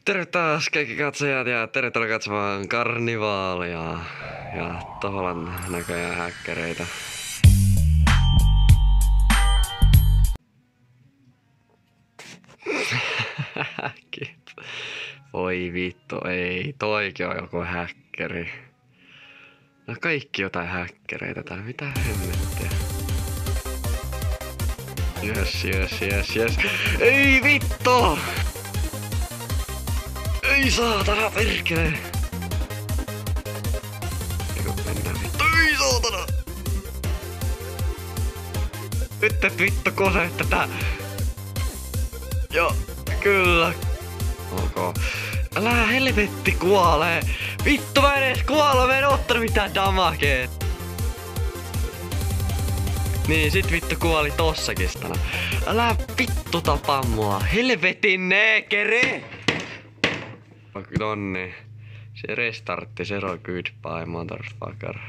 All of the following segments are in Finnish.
Terve taas kaikki katsojat ja tervetuloa katsomaan karnivaalia ja Toholan näköjään häkkäreitä. Voi vittu, ei, toikin on joku häkkäri. No kaikki jotain häkkäreitä täällä, mitä hemmettiä. Jes. Ei vittu! Ei saatana perkele! Eiku mennään vittu, ei saatana! Nyt et vittu kose tätä! Joo, kyllä. Ok. Älä helvetti kuolee! Vittu mä en edes kuolla, mä en ottanut mitään damageet! Niin, sit vittu kuoli tossakin stana. Älä vittu tapa mua, helvetin neekeri! Nonni. Se restartti, se on goodbye, motherfucker.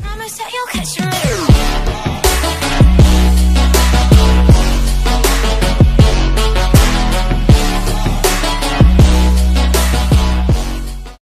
Promise that you'll catch me.